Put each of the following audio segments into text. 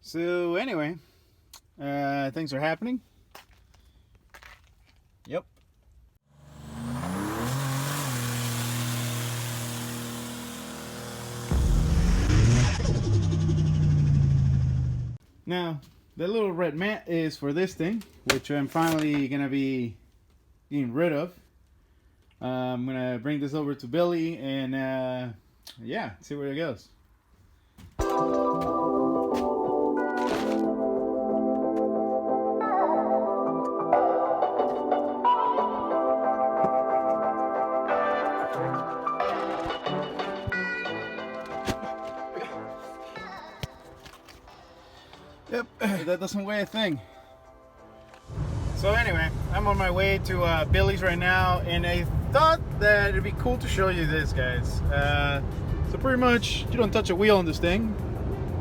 So anyway, things are happening. Yep. Now, the little red mat is for this thing, which I'm finally going to be getting rid of. I'm going to bring this over to Billy and, yeah, see where it goes. Yep, that doesn't weigh a thing. So anyway, I'm on my way to Billy's right now, and I thought that it'd be cool to show you this, guys. So pretty much, you don't touch a wheel on this thing.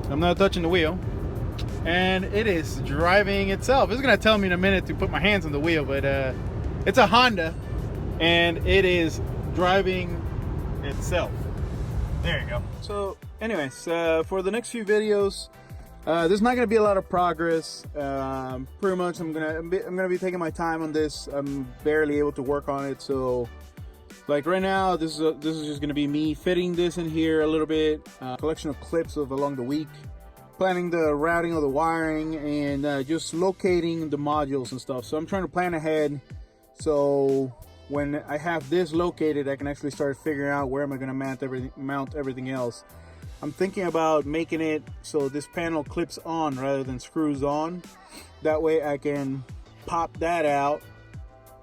I'm not touching the wheel. And it is driving itself. It's gonna tell me in a minute to put my hands on the wheel, but it's a Honda, and it is driving itself. There you go. So anyways, for the next few videos, there's not going to be a lot of progress. Pretty much I'm gonna be taking my time on this. I'm barely able to work on it, so like right now this is just going to be me fitting this in here a little bit, collection of clips of along the week, planning the routing of the wiring, and just locating the modules and stuff. So I'm trying to plan ahead, so when I have this located, I can actually start figuring out where am I going to mount everything else. I'm thinking about making it so this panel clips on rather than screws on. That way I can pop that out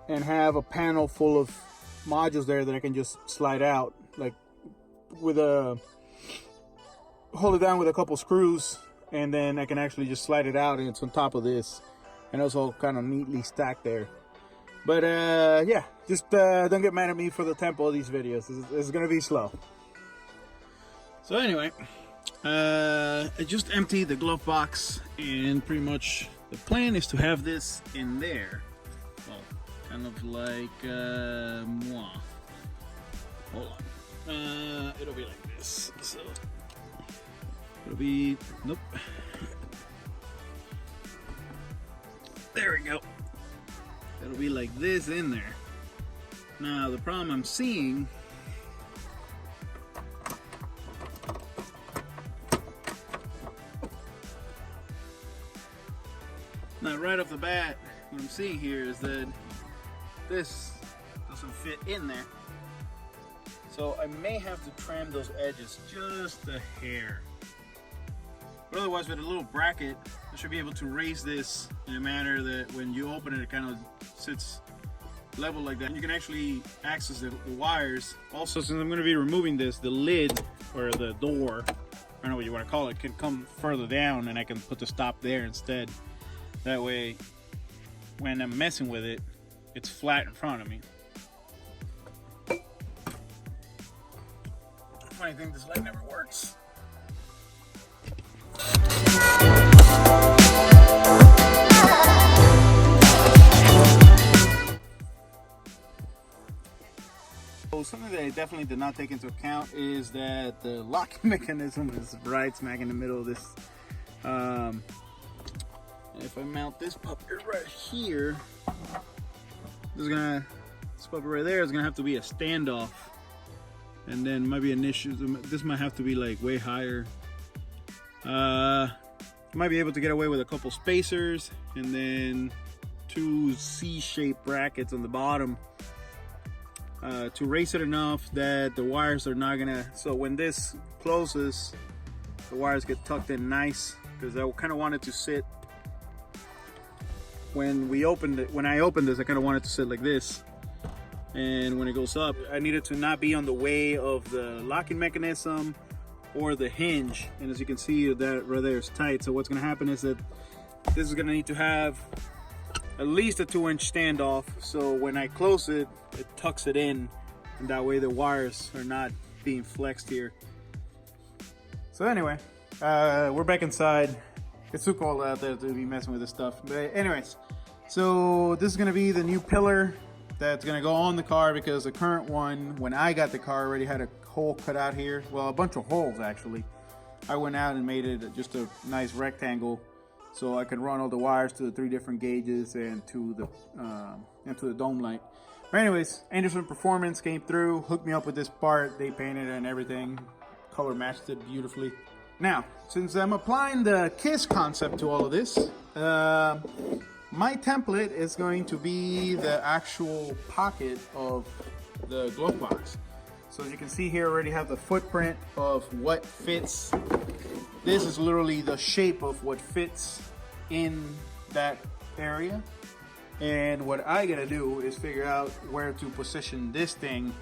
and have a panel full of modules there that I can just slide out, like with hold it down with a couple screws, and then I can actually just slide it out and it's on top of this, and it's all kind of neatly stacked there. But yeah, just don't get mad at me for the tempo of these videos. It's gonna be slow. So anyway, I just emptied the glove box, and pretty much the plan is to have this in there. Well, kind of like, hold on. It'll be like this. So it'll be, nope. There we go. It'll be like this in there. Now the problem I'm seeing, now right off the bat, what I'm seeing here is that this doesn't fit in there. So I may have to trim those edges just a hair. But otherwise, with a little bracket, I should be able to raise this in a manner that when you open it, it kind of sits level like that. And you can actually access the wires. Also, since I'm going to be removing this, the lid or the door, I don't know what you want to call it, can come further down, and I can put the stop there instead. That way, when I'm messing with it, it's flat in front of me. Funny thing, this light never works. So something that I definitely did not take into account is that the locking mechanism is right smack in the middle of this. If I mount this puppy right here, this puppy right there is gonna have to be a standoff, and then might be an issue. This might have to be like way higher. Might be able to get away with a couple spacers and then two C-shaped brackets on the bottom to raise it enough that the wires are not gonna. So when this closes, the wires get tucked in nice, because I kind of wanted to sit. When I opened this, I kind of wanted to sit like this, and when it goes up, I needed to not be on the way of the locking mechanism or the hinge. And as you can see, that right there is tight. So what's going to happen is that this is going to need to have at least a 2-inch standoff, so when I close it, it tucks it in, and that way the wires are not being flexed here. So anyway, we're back inside. It's too cold out there to be messing with this stuff. But anyways, so this is going to be the new pillar that's going to go on the car, because the current one, when I got the car, already had a hole cut out here. Well, a bunch of holes actually. I went out and made it just a nice rectangle so I could run all the wires to the 3 different gauges and to the dome light. But anyways, Anderson Performance came through, hooked me up with this part. They painted it and everything, color matched it beautifully. Now, since I'm applying the KISS concept to all of this, my template is going to be the actual pocket of the glove box. So as you can see here, I already have the footprint of what fits. This is literally the shape of what fits in that area. And what I gotta do is figure out where to position this thing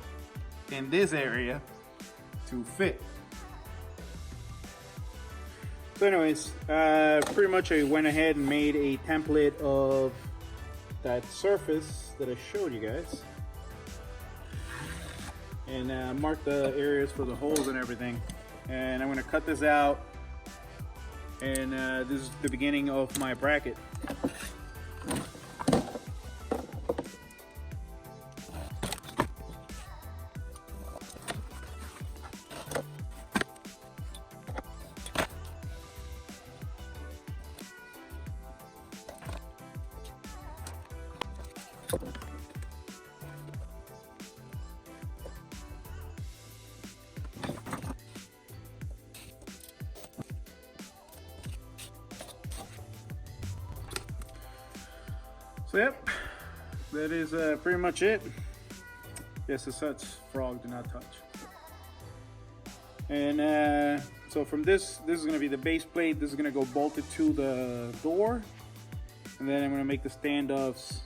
in this area to fit. So anyways, pretty much I went ahead and made a template of that surface that I showed you guys. And marked the areas for the holes and everything. And I'm gonna cut this out. And this is the beginning of my bracket. So yep, that is pretty much it. Yes, it's such frog, do not touch. And so from this is going to be the base plate. This is going to go bolted to the door, and then I'm going to make the standoffs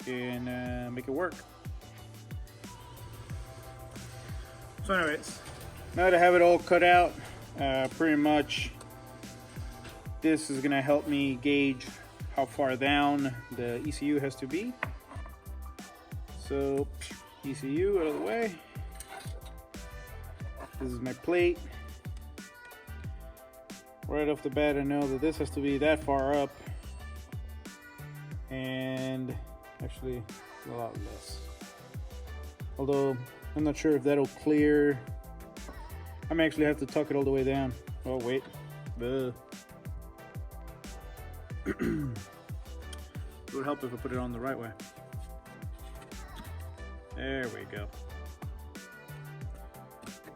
and make it work. So anyways, now that I have it all cut out, pretty much this is going to help me gauge how far down the ECU has to be. So ECU out of the way. This is my plate. Right off the bat, I know that this has to be that far up, and actually a lot less. Although I'm not sure if that'll clear. I may actually have to tuck it all the way down. Oh wait. It would help if I put it on the right way. There we go.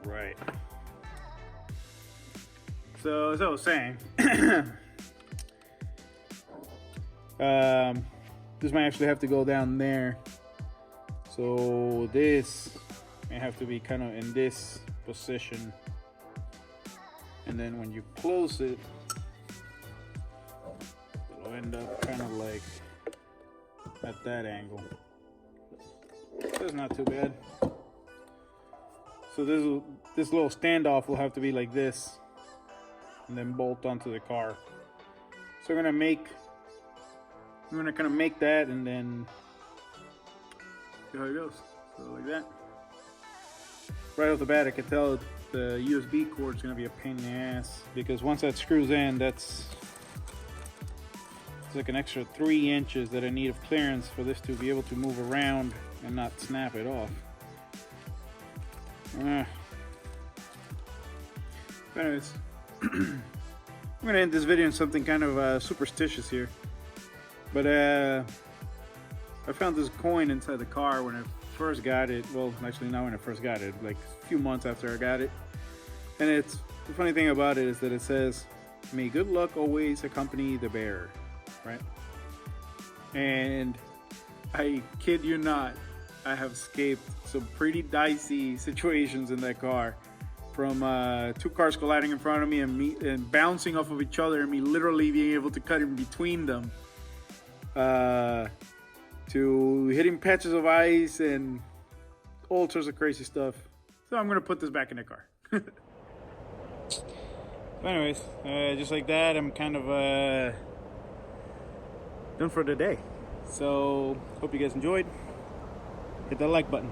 Right. So as I was saying, this might actually have to go down there. So this may have to be kind of in this position. And then when you close it, it'll end up kind of like at that angle. That's not too bad. So this little standoff will have to be like this, and then bolt onto the car. So we're gonna kind of make that, and then see how it goes. So like that. Right off the bat, I can tell the USB cord is gonna be a pain in the ass, because once that screws in, it's like an extra 3 inches that I need of clearance for this to be able to move around and not snap it off. Anyways, I'm gonna end this video in something kind of superstitious here. But I found this coin inside the car when I first got it. Well, actually not when I first got it, like a few months after I got it. And the funny thing about it is that it says, "May good luck always accompany the bearer." Right? And I kid you not, I have escaped some pretty dicey situations in that car, from 2 cars colliding in front of me and bouncing off of each other, and me literally being able to cut in between them, to hitting patches of ice and all sorts of crazy stuff. So I'm gonna put this back in the car. But anyways, just like that, I'm kind of done for the day. So hope you guys enjoyed. Hit that like button.